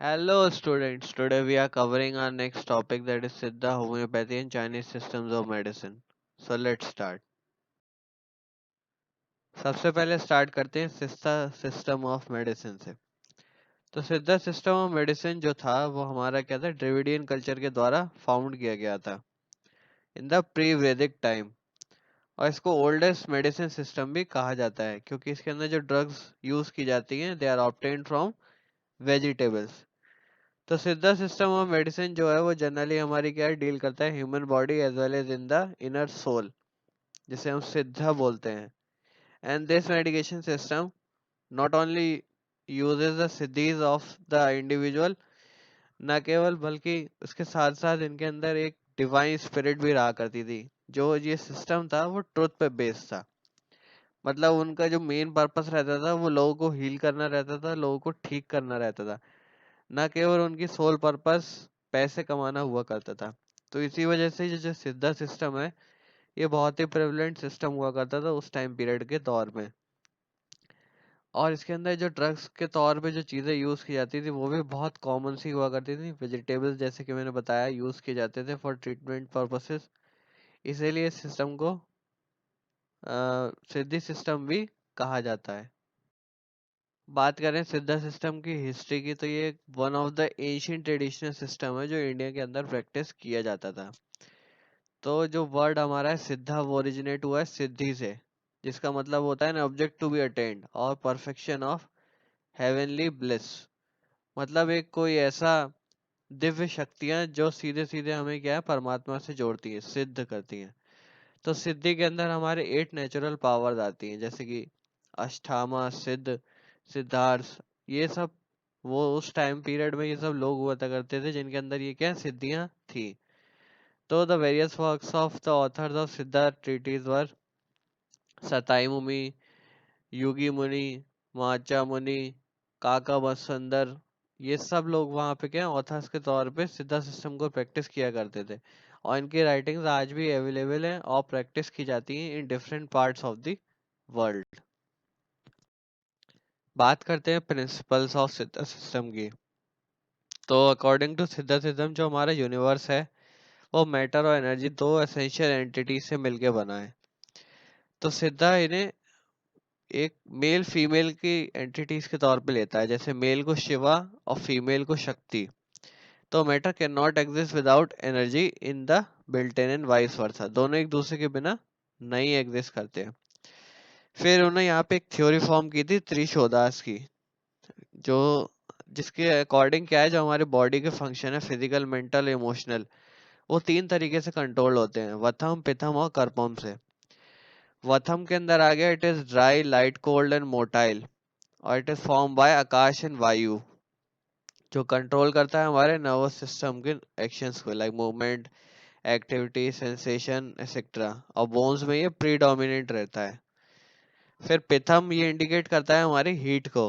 Hello students, today we are covering our next topic that is Siddha, homeopathy and Chinese systems of medicine. So let's start. सबसे पहले start करते हैं सिद्धा system of medicine से। तो Siddha system of medicine जो था वो हमारा क्या था, द्रविडियन कल्चर के द्वारा फाउंड किया गया था इन द प्री वैदिक टाइम। और इसको ओल्डेस्ट मेडिसिन सिस्टम भी कहा जाता है क्योंकि इसके अंदर जो ड्रग्स यूज की जाती हैं they are obtained from vegetables. तो सिद्धा सिस्टम ऑफ मेडिसिन जो है वो जनरली हमारी क्या डील करता है human body as well as in the inner soul, जिसे हम सिद्धा बोलते हैं। And this medication system not only uses the siddhis of the individual, न केवल बल्कि उसके साथ साथ इनके अंदर एक डिवाइन स्पिरिट भी रहा करती थी। जो ये सिस्टम था वो ट्रुथ पे बेस्ड था, मतलब उनका जो मेन पर्पस रहता था वो लोगों को हील करना रहता था, लोगों को ठीक करना रहता था, ना केवल उनकी सोल पर्पस पैसे कमाना हुआ करता था। तो इसी वजह से ये जो सिद्धा सिस्टम है ये बहुत ही प्रेवलेंट सिस्टम हुआ करता था उस टाइम पीरियड के दौर में। और इसके अंदर जो ड्रग्स के तौर पे जो चीज़ें यूज़ की जाती थी वो भी बहुत कॉमन सी हुआ करती थी। वेजिटेबल्स जैसे कि मैंने बताया यूज़ किए जाते थे फॉर ट्रीटमेंट पर्पसेस, इसीलिए इस सिस्टम को सिद्धि सिस्टम भी कहा जाता है। बात करें सिद्धा सिस्टम की हिस्ट्री की तो ये one of the ancient traditional system है जो इंडिया के अंदर प्रैक्टिस किया जाता था। तो जो वर्ड हमारा है सिद्धा वो ओरिजिनेट हुआ है सिद्धि से, जिसका मतलब होता है ना ऑब्जेक्ट टू बी अटेंड और परफेक्शन ऑफ हेवनली ब्लिस। मतलब एक कोई ऐसा दिव्य शक्तियां जो सीधे सीधे हमें क्या है परमात्मा से जोड़ती है, सिद्ध करती हैं। तो सिद्धि के अंदर हमारे 8 नेचुरल पावर्स आती हैं, जैसे कि अष्टामा सिद्ध, सिद्धार्थ, ये सब वो उस टाइम पीरियड में ये सब लोग हुआ करते थे जिनके अंदर ये क्या सिद्धियां थी। तो the various works of the authors of Siddha treatises were सताई मुनि, योगी मुनि, माचा मुनि, काका बसंदर। ये सब लोग वहाँ पे क्या ऑथर्स के तौर पे सिद्धा सिस्टम को प्रैक्टिस किया करते थे। और इनकी राइटिंग्स आज भी अवेलेबल हैं और प्रैक्टिस की जाती हैं in different parts of the world. बात करते हैं प्रिंसिपल्स ऑफ सिद्धा सिस्टम की। तो अकॉर्डिंग टू सिद्धा सिस्टम जो हमारा यूनिवर्स है वो मैटर और एनर्जी दो एसेंशियल एंटिटी से मिलके बना है। तो सिद्धा इन्हें एक मेल फीमेल की एंटिटीज के तौर पे लेता है, जैसे मेल को शिवा और फीमेल को शक्ति। तो matter can not exist without energy in the built in and vice versa, दोनों एक दूसरे के बिना नहीं एग्जिस्ट करते हैं। फिर उन्होंने यहाँ पे एक थ्योरी फॉर्म की थी त्रिशोदास की, जो जिसके अकॉर्डिंग क्या है जो हमारे बॉडी के फंक्शन है फिजिकल मेंटल इमोशनल, वो 3 तरीके से कंट्रोल होते हैं, वथम पिथम और कर्पम से। वथम के अंदर आ गया it is dry light cold and motile, और it is form by akash and vayu, जो कंट्रोल करता है हमारे नर्वस सिस्टम के एक्शंस को, like movement, activity, sensation etcetera. और बोन्स में ये प्रीडोमिनेंट रहता है। फिर पिथम ये इंडिकेट करता है हमारी हीट को,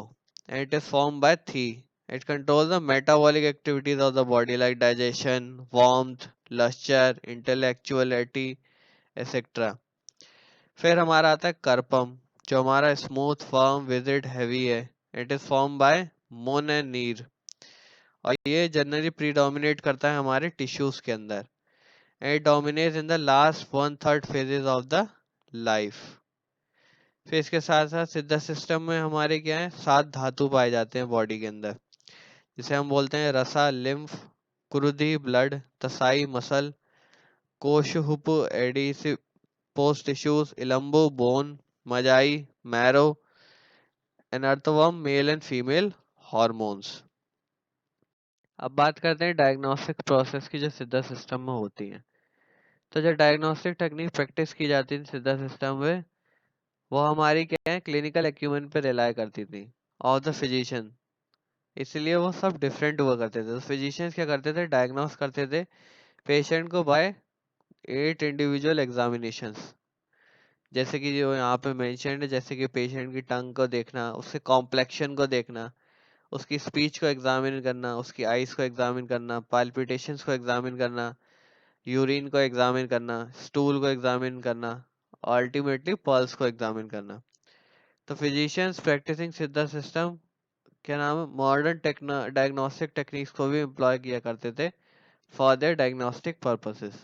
and it is form by thee, it control the metabolic activities of the body like digestion, warmth, lustre, intellectuality etcetera. फिर हमारा आता है कर्पम, जो हमारा स्मूथ फर्म विजिड हैवी है, it is form by mann and neer, और ये जनरली प्रीडोमिनेट करता है हमारे टिश्यूज के अंदर, and dominates in the last one third phases of the life. फिर इसके साथ साथ सिद्धा सिस्टम में हमारे क्या है 7 धातु पाए जाते हैं बॉडी के अंदर, जिसे हम बोलते हैं rasa lymph, kurudhi blood, thasai muscle, kozhuppu adipose tissues, elumbu bone, majjai marrow, and earthworm male and female hormones. अब बात करते हैं डायग्नोस्टिक प्रोसेस की जो सिद्धा सिस्टम में होती है। तो जो डायग्नोस्टिक टेक्निक प्रैक्टिस की जाती थी सिद्धा सिस्टम में वो हमारी क्या है क्लिनिकल एक्यूमेंट पे रिलाय करती थी ऑफ द फिजिशियन, इसलिए वो सब डिफरेंट हुआ करते थे। तो फिजिशियंस क्या करते थे, डायग्नोस करते थे पेशेंट को बाय 8 इंडिविजुअल एग्जामिनेशंस, जैसे कि जो यहाँ पे मेंशन्ड है, जैसे कि पेशेंट की टंग को देखना, उसके कॉम्प्लेक्शन को देखना, उसकी स्पीच को एग्जामिन करना, उसकी आइज को एग्जामिन करना, पाल्पिटेशंस को एग्जामिन करना, यूरिन को एग्जामिन करना, स्टूल को एग्जामिन करना, और अल्टीमेटली पल्स को एग्जामिन करना। तो फिजिशियंस प्रैक्टिसिंग सिद्धा सिस्टम क्या नाम है, मॉडर्न डायग्नोस्टिक टेक्निक्स को भी एम्प्लॉय किया करते थे फॉर देयर डायग्नोस्टिक पर्पसेस।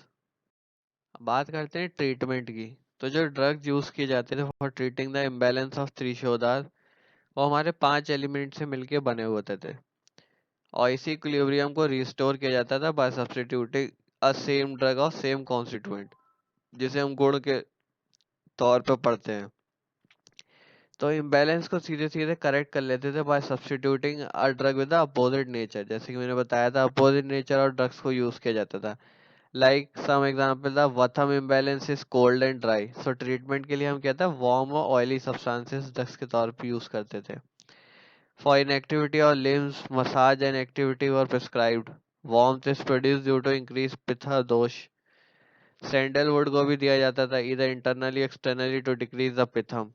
बात करते हैं ट्रीटमेंट की। तो जो ड्रग्स यूज किए जाते थे for treating the imbalance of tridosha, वो हमारे 5 एलिमेंट से मिलके बने होते थे, और इसी इक्विलिब्रियम को रिस्टोर किया जाता था बाय सब्स्टिट्यूटिंग अ सेम ड्रग और सेम कॉन्स्टिट्यूएंट, जिसे हम गुण के तौर पर पढ़ते हैं। तो इम्बैलेंस को सीधे सीधे करेक्ट कर लेते थे by substituting a drug with opposite nature, जैसे कि मैंने बताया था अपोजिट नेचर और ड्रग्स को यूज किया जाता था। लाइक सम एग्जांपल था vatham imbalance is cold and dry, so treatment के लिए हम क्या था वार्म और ऑयली सब्सटेंसेस ड्रग्स के तौर पर यूज करते थे। For inactivity or limbs, massage and activity were prescribed. Warmth is produced due to increased pitta dosha. Sandalwood को भी दिया जाता था इधर internally externally to decrease the pitham.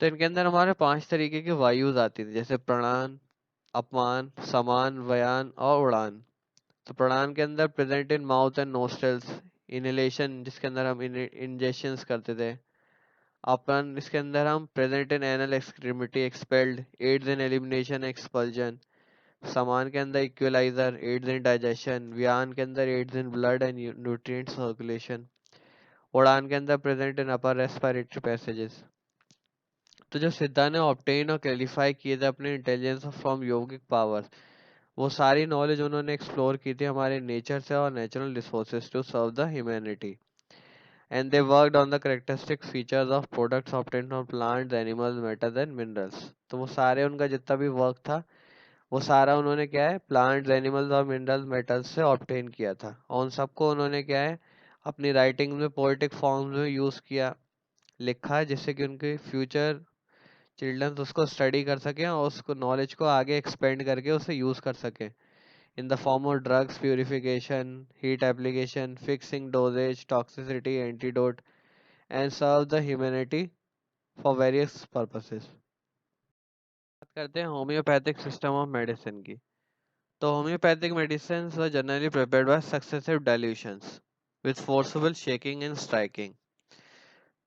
तो इनके अंदर हमारे 5 तरीके की वायुज आती थी, जैसे प्राणान, अपमान, समान, व्यान और उड़ान। तो प्राणान के अंदर present in mouth and nostrils, inhalation जिसके अंदर हम इंजेक्शंस करते थे। अपन इसके अंदर हम present in anal extremity expelled, aids in elimination expulsion. सामान के अंदर इक्वलाइजर, एड्स इन डाइजेशन। व्यान के अंदर aids in blood and nutrient circulation. उड़ान के अंदर present in upper respiratory passages. तो जो सिद्धा ने ऑब्टेन और क्वालिफाई किए थे अपने इंटेलिजेंस फ्रॉम योगिक पावर, वो सारी नॉलेज उन्होंने एक्सप्लोर की थी हमारे नेचर से और natural resources to serve the humanity. And they worked on the characteristic features of products obtained from plants, animals, metals and minerals. तो वो सारे उनका जितना भी वर्क था वो सारा उन्होंने क्या है प्लांट्स, एनिमल्स और मिनरल्स, मेटल्स से ऑब्टेन किया था, और उन सबको उन्होंने क्या है अपनी राइटिंग में पोएटिक फॉर्म्स में यूज किया, लिखा है, जिससे कि उनके फ्यूचर चिल्ड्रंस उसको स्टडी कर सकें और उसको नॉलेज को आगे एक्सपेंड करके उसे यूज कर सकें in the form of drugs purification, heat application, fixing doses, toxicity, antidote, and serve the humanity for various purposes. बात करते हैं होम्योपैथिक सिस्टम ऑफ मेडिसिन की। तो homeopathic medicines were generally prepared by successive dilutions with forcible shaking and striking.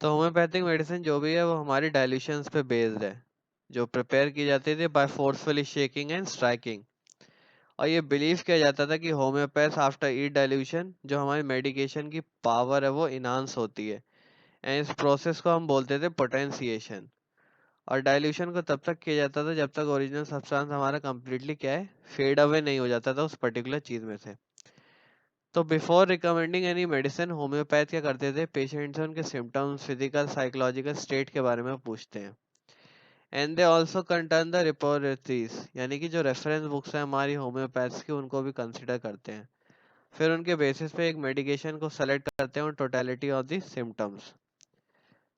तो homeopathic medicine जो भी है वो हमारी डाइल्यूशंस पे बेस्ड है, जो प्रिपेयर की जाती थी by forcefully shaking and striking. और ये बिलीव किया जाता था कि होम्योपैथ आफ्टर ईच डाइल्यूशन जो हमारी मेडिकेशन की पावर है वो इनहांस होती है, एंड इस प्रोसेस को हम बोलते थे पोटेंशिएशन। और डाइल्यूशन को तब तक किया जाता था जब तक ओरिजिनल सब्सटेंस हमारा कंप्लीटली क्या है फेड अवे नहीं हो जाता था उस पर्टिकुलर चीज में से। तो before recommending any medicine homeopath क्या करते थे, पेशेंट से उनके सिम्टम्स, फिजिकल साइकोलॉजिकल स्टेट के बारे में पूछते हैं। And they also contain the repositories, यानी कि जो रेफरेंस बुक्स हैं हमारी होम्योपैथ्स की उनको भी कंसिडर करते हैं। फिर उनके बेसिस पे एक मेडिकेशन को सेलेक्ट करते हैं टोटलिटी ऑफ द सिम्टम्स।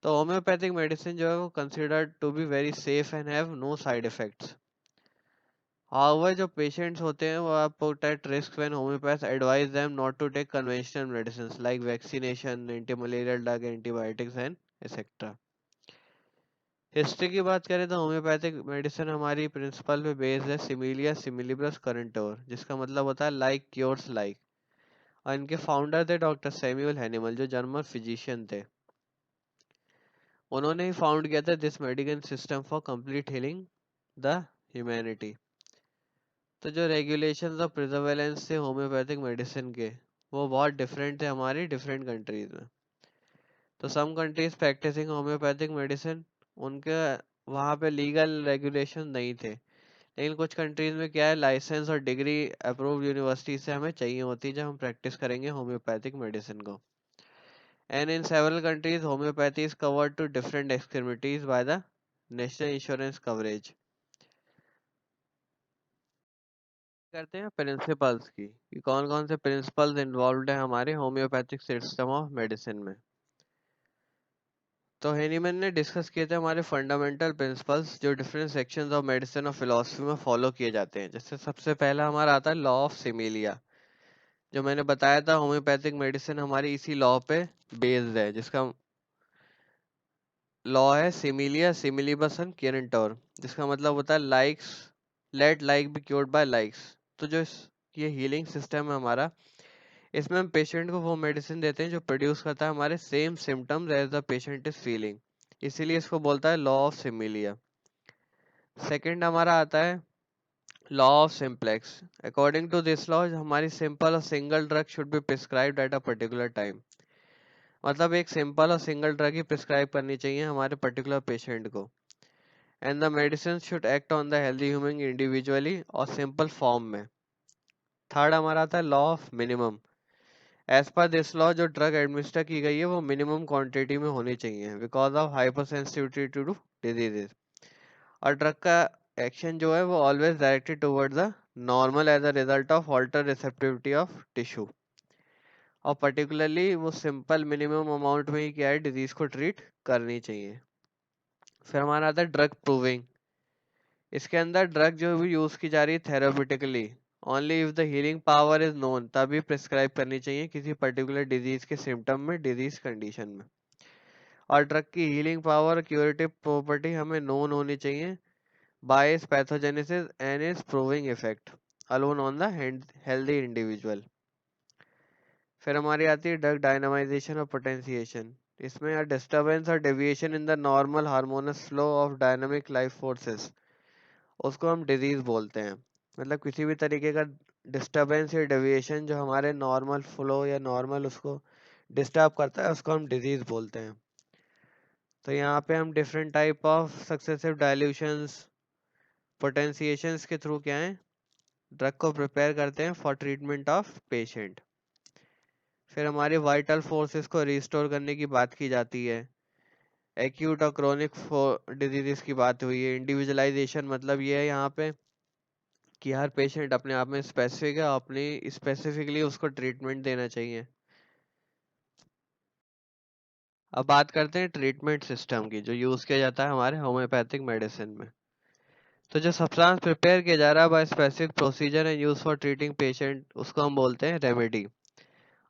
तो होम्योपैथिक मेडिसिन जो है वो considered to be very safe and have no side effects. However, जो पेशेंट्स होते हैं वो आप put at risk when homeopaths advise them not to take conventional medicines like vaccination, anti-malarial drug, antibiotics and etc. History की बात करें तो homeopathic medicine हमारी प्रिंसिपल पे बेस्ड है सिमिलिया सिमिलिब्रस करेंटोर, जिसका मतलब होता है लाइक क्योर्स लाइक। और इनके फाउंडर थे डॉक्टर सैमुअल हैनिमल जो जर्मन फिजिशियन थे। उन्होंने ही फाउंड किया था this medical system for complete healing the humanity. तो जो रेगुलेशंस और प्रिजर्वेलेंस थे होम्योपैथिक मेडिसिन के वो बहुत डिफरेंट थे हमारी डिफरेंट कंट्रीज में। तो some countries practising homeopathic medicine उनके वहाँ पे लीगल रेगुलेशन नहीं थे, लेकिन कुछ कंट्रीज में क्या है लाइसेंस और डिग्री अप्रूव्ड यूनिवर्सिटी से हमें चाहिए होती है जब हम प्रैक्टिस करेंगे होम्योपैथिक मेडिसिन को। And in several countries homeopathy is covered to different extremities by the national insurance coverage. करते हैं प्रिंसिपल्स की कि कौन कौन से प्रिंसिपल्स इन्वॉल्व है हमारे होम्योपैथिक सिस्टम ऑफ मेडिसिन में। तो हेनीमैन ने डिस्कस किए थे हमारे फंडामेंटल प्रिंसिपल्स जो डिफरेंट सेक्शंस ऑफ मेडिसिन और फिलोसफी में फॉलो किए जाते हैं। जैसे सबसे पहला हमारा आता है लॉ ऑफ सिमिलिया, जो मैंने बताया था होम्योपैथिक मेडिसिन हमारी इसी लॉ पे बेस्ड है, जिसका लॉ है सिमिलिया सिमिलिबस एंड क्यूरेंटोर, जिसका मतलब होता है likes let like be cured by likes. तो जो ये हीलिंग सिस्टम है हमारा, इसमें हम पेशेंट को वो मेडिसिन देते हैं जो प्रोड्यूस करता है हमारे same symptoms as the patient is feeling, इसीलिए इसको बोलता है लॉ ऑफ सिमिलिया। सेकंड हमारा आता है law of simplex. According to this law हमारी सिंपल और single drug should be prescribed at a particular time. मतलब एक सिंपल और सिंगल ड्रग ही प्रिस्क्राइब करनी चाहिए हमारे पर्टिकुलर पेशेंट को। And the medicine should act on the healthy human individually और सिंपल फॉर्म में। थर्ड हमारा आता है law of minimum. As per this law जो ड्रग एडमिनिस्टर की गई है वो मिनिमम क्वांटिटी में होनी चाहिए because of hyper sensitivity to diseases. और ड्रग का एक्शन जो है वो always directed toward the normal as a result of alter receptivity of tissue. और पर्टिकुलरली वो सिंपल मिनिमम अमाउंट में ही क्या है डिजीज को ट्रीट करनी चाहिए। फिर हमारा आता है ड्रग प्रूविंग। इसके अंदर ड्रग जो भी यूज की जा रही है therapeutically only if the healing power is known तभी प्रिस्क्राइब करनी चाहिए किसी पर्टिकुलर डिजीज के सिम्टम में डिजीज कंडीशन में। और ड्रग की हीलिंग पावर क्यूरेटिव प्रॉपर्टी हमें नोन होनी चाहिए bye it's pathogenesis and it's proving effect alone on the healthy individual. फिर हमारी आती है ड्रग डायनामाइजेशन और पोटेंशिएशन। इसमें डिस्टर्बेंस और deviation in the normal hormones flow of dynamic life forces उसको हम डिजीज बोलते हैं। मतलब किसी भी तरीके का डिस्टर्बेंस या डेविएशन जो हमारे नॉर्मल फ्लो या नॉर्मल उसको डिस्टर्ब करता है उसको हम डिजीज बोलते हैं। तो यहाँ पे हम डिफरेंट टाइप ऑफ सक्सेसिव डायल्यूशंस पोटेंशिएशंस के थ्रू क्या है ड्रग को प्रिपेयर करते हैं फॉर ट्रीटमेंट ऑफ पेशेंट। फिर हमारे वाइटल फोर्सेस को रिस्टोर करने की बात की जाती है। एक्यूट और क्रोनिक डिजीजेस की बात हुई है। इंडिविजुअलाइजेशन मतलब ये है यहाँ पे कि हर पेशेंट अपने आप में स्पेसिफिक है अपनी स्पेसिफिकली उसको ट्रीटमेंट देना चाहिए। अब बात करते हैं ट्रीटमेंट सिस्टम की जो यूज किया जाता है हमारे होम्योपैथिक मेडिसिन में। तो जो सब्सटेंस प्रिपेयर किया जा रहा है by specific procedure and use for treating patient उसको हम बोलते हैं रेमेडी।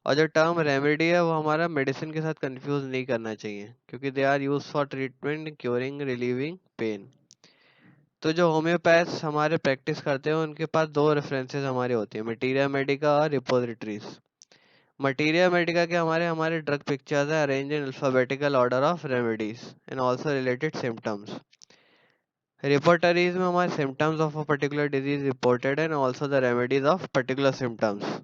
और जो टर्म रेमेडी है वो हमारा मेडिसिन के साथ कंफ्यूज नहीं करना चाहिए क्योंकि they are use for treatment curing relieving pain. तो जो होम्योपैथ्स हमारे प्रैक्टिस करते हैं उनके पास दो रेफरेंसेस हमारे होती है मटीरिया मेडिका और रिपोजिटरीज। मटीरिया मेडिका के हमारे हमारे ड्रग पिक्चर्स है arrange in alphabetical order of remedies and also related symptoms. Repertories में हमारे symptoms of a particular disease reported and also the remedies of particular symptoms.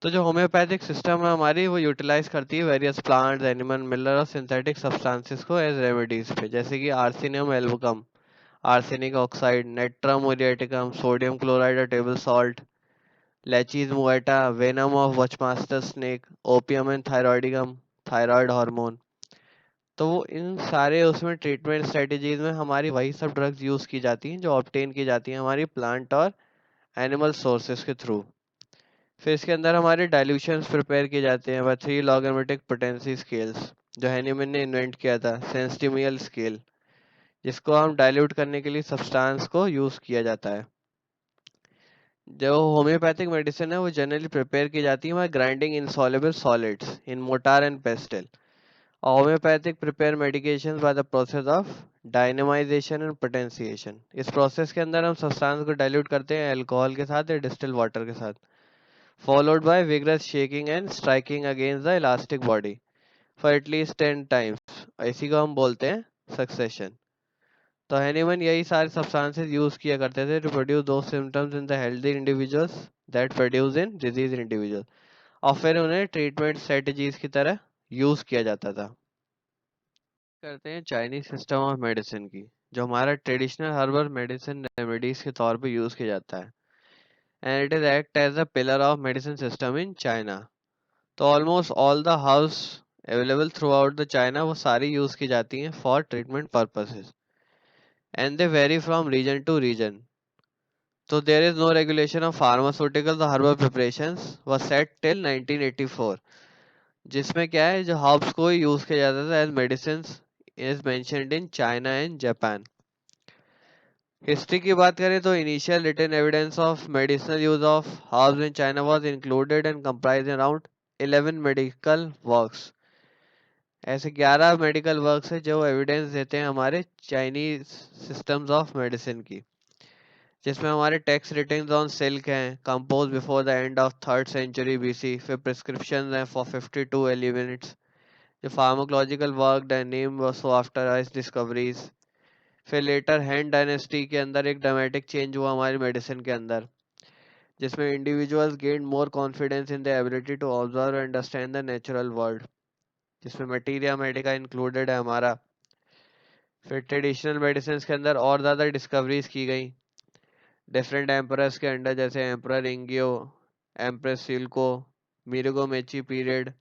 तो जो homeopathic system है हमारी वो यूटिलाइज करती है वेरियस प्लांट्स एनिमल मिनरल और सिंथेटिक सब्सटेंसेस को एज रेमेडीज पे जैसे कि arsenicum album arsenic oxide natrum muriaticum sodium chloride और table salt lachesis muta venom of bushmaster snake opium and thyroidinum thyroid hormone. तो वो इन सारे उसमें ट्रीटमेंट स्ट्रेटजीज में हमारी वही सब ड्रग्स यूज की जाती हैं जो ऑब्टेन की जाती हैं हमारी प्लांट और एनिमल सोर्सेज के थ्रू। फिर इसके अंदर हमारे डाइल्यूशंस प्रिपेयर किए जाते हैं वह थ्री लॉगरिथमिक पोटेंसी स्केल्स जो हैनीमैन ने इन्वेंट किया था सेंस्टिमियल स्केल जिसको हम डाइल्यूट करने के लिए सब्सटेंस को यूज किया जाता है। जो होम्योपैथिक मेडिसिन है वो जनरली प्रिपेयर की जाती है by grinding insoluble solids in mortar and pestle. Homeopathic prepare medication by the process of dynamization and potentiation. इस प्रोसेस के अंदर हम सब्सटेंस को डाइल्यूट करते हैं अल्कोहल के साथ या डिस्टिल वाटर के साथ followed by vigorous shaking and striking against the elastic body for at least 10 times। इसी को हम बोलते हैं सक्सेशन। तो हैनीमैन यही सारे सब्सटेंसेस यूज किया करते थे टू प्रोड्यूस दो symptoms in the healthy individuals that produce in disease individual और फिर उन्हें ट्रीटमेंट स्ट्रेटजीज की तरह यूज किया जाता था। करते हैं चाइनीज सिस्टम ऑफ मेडिसिन की जो हमारा ट्रेडिशनल हर्बल मेडिसिन रेमेडीज के तौर पे यूज किया जाता है and it is act as a pillar of medicine system in China. तो ऑलमोस्ट ऑल द हाउस available throughout the China वो सारी यूज की जाती हैं for treatment purposes and they vary from region to region. तो there is no regulation of pharmaceutical the herbal preparations was set till 1984 जिसमें क्या है जो हर्ब्स को यूज किया जाता था as medicine is mentioned in China and Japan. History की बात करें तो initial written evidence of medicinal use of herbs in China was included and comprised around 11 medical works. ऐसे 11 मेडिकल वर्क्स हैं जो एविडेंस देते हैं हमारे चाइनीज सिस्टम्स ऑफ मेडिसिन की जिसमें हमारे टेक्स्ट रिटन्स ऑन सिल्क हैं compose before the end of third century BC. फिर प्रिस्क्रिप्शन हैं फॉर 52 एलिमेंट्स जो pharmacological work and name so after ice discoveries. फिर लेटर हैन डायनेस्टी के अंदर एक ड्रामेटिक चेंज हुआ हमारी मेडिसिन के अंदर, जिसमें individuals gain more confidence in the ability to observe and understand the natural world, जिसमें मटीरिया मेडिका इंक्लूडेड है हमारा। फिर ट्रेडिशनल मेडिसिन के अंदर और ज़्यादा डिस्कवरीज की गई डिफरेंट एम्परर्स के अंडर, जैसे एम्परर इंगियो, एम्प्रेस सिल्को, मिरुगो मेची पीरियड।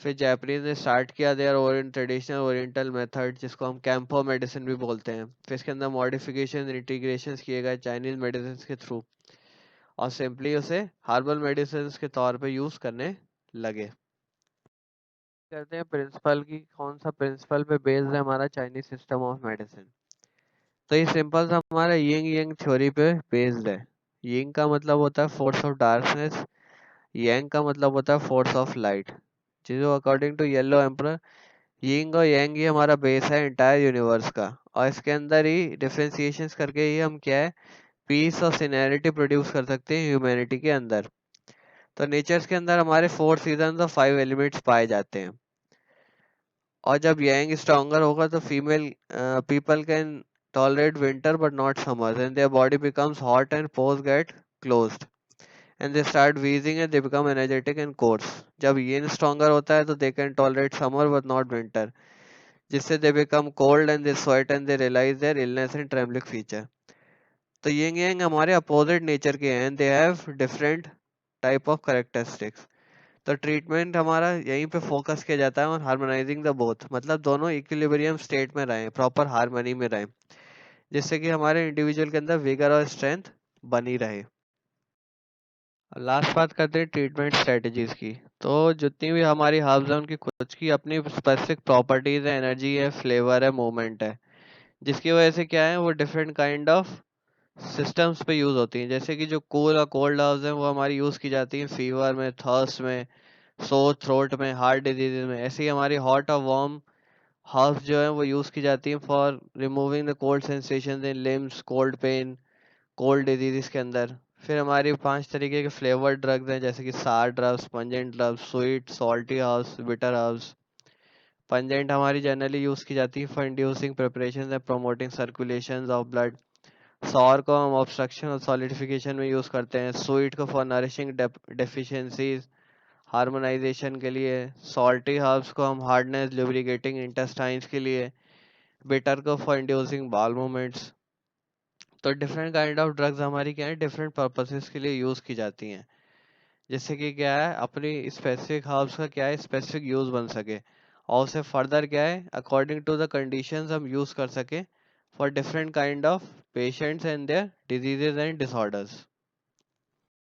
फिर जापानीज ने स्टार्ट किया their orient traditional oriental method, जिसको हम कैंपो मेडिसिन भी बोलते हैं। फिर इसके अंदर मॉडिफिकेशन इंटीग्रेशन किए गए चाइनीज मेडिसिन के थ्रू, और सिंपली उसे हर्बल मेडिसिन के तौर पे यूज करने लगे। करते हैं प्रिंसिपल की, कौन सा प्रिंसिपल पे बेस्ड है हमारा चाइनीज सिस्टम ऑफ मेडिसिन। तो ये सिंपल सा हमारा यिंग यांग थ्योरी पे बेस्ड है। यिंग का मतलब होता है फोर्स ऑफ डार्कनेस, यांग का मतलब होता है फोर्स ऑफ लाइट। जो according to yellow emperor, yin और यांग ही हमारा बेस है इंटायर यूनिवर्स का, और इसके अंदर ही डिफरेंशिएशंस करके ही हम क्या है पीस और सिनेरिटी प्रोड्यूस कर सकते हैं ह्यूमैनिटी के अंदर। तो नेचर्स के अंदर हमारे 4 सीजन और 5 एलिमेंट्स पाए जाते हैं, और जब यांग स्ट्रॉन्गर होगा तो female people can tolerate winter but not summer, and their body becomes hot and pores get closed and they start wheezing and they become energetic and coarse. जब यिन स्ट्रॉन्गर होता है तो they can tolerate summer but not winter, जिससे they become cold and they sweat and they realize their illness and trembling feature. तो yin yang हमारे opposite nature के हैं, they have different type of characteristics. तो treatment हमारा यहीं पे focus किया जाता है और हार्मोनाइजिंग द बोथ, मतलब दोनों इक्विलिब्रियम स्टेट में रहें, प्रॉपर हार्मनी में रहें, जिससे कि हमारे इंडिविजुअल के अंदर विगर और स्ट्रेंथ बनी रहे। लास्ट बात करते हैं ट्रीटमेंट स्ट्रेटजीज की। तो जितनी भी हमारी हर्ब्स हैं उनकी कुछ की अपनी स्पेसिफिक प्रॉपर्टीज है, एनर्जी है, फ्लेवर है, मूवमेंट है, जिसकी वजह से क्या है वो डिफरेंट काइंड ऑफ सिस्टम्स पे यूज होती हैं। जैसे कि जो कूल और कोल्ड हर्ब्स हैं वो हमारी यूज की जाती हैं फीवर में, थर्स्ट में, सोर थ्रोट में, हार्ट डिजीज में। ऐसे ही हमारी हॉट और वार्म हर्ब्स जो है वो यूज की जाती हैं for removing the cold sensation in limbs, cold pain, cold disease के अंदर। फिर हमारी 5 तरीके के फ्लेवर्ड ड्रग्स हैं, जैसे कि sour drugs, pungent drugs, sweet salty herbs, bitter herbs. Pungent हमारी जनरली यूज की जाती है for inducing preparation and promoting circulation of blood. Sour को हम ऑब्स्ट्रक्शन और सॉलिडिफिकेशन में यूज करते हैं। स्वीट को फॉर नरिशिंग डेफिशिएंसीज, हार्मोनाइजेशन के लिए। सॉल्टी हर्ब्स को हम हार्डनेस, लुब्रिकेटिंग इंटेस्टाइन्स के लिए। बिटर को फॉर इंड्यूसिंग बाउल मूवमेंट्स। तो डिफरेंट काइंड ऑफ ड्रग्स हमारी क्या है डिफरेंट पर्पसेस के लिए यूज की जाती हैं, जिससे कि क्या है अपनी स्पेसिफिक हर्ब्स का क्या है स्पेसिफिक यूज बन सके, और उसे फर्दर क्या है अकॉर्डिंग टू द कंडीशंस हम यूज कर सके for different kind of patients and their diseases and disorders.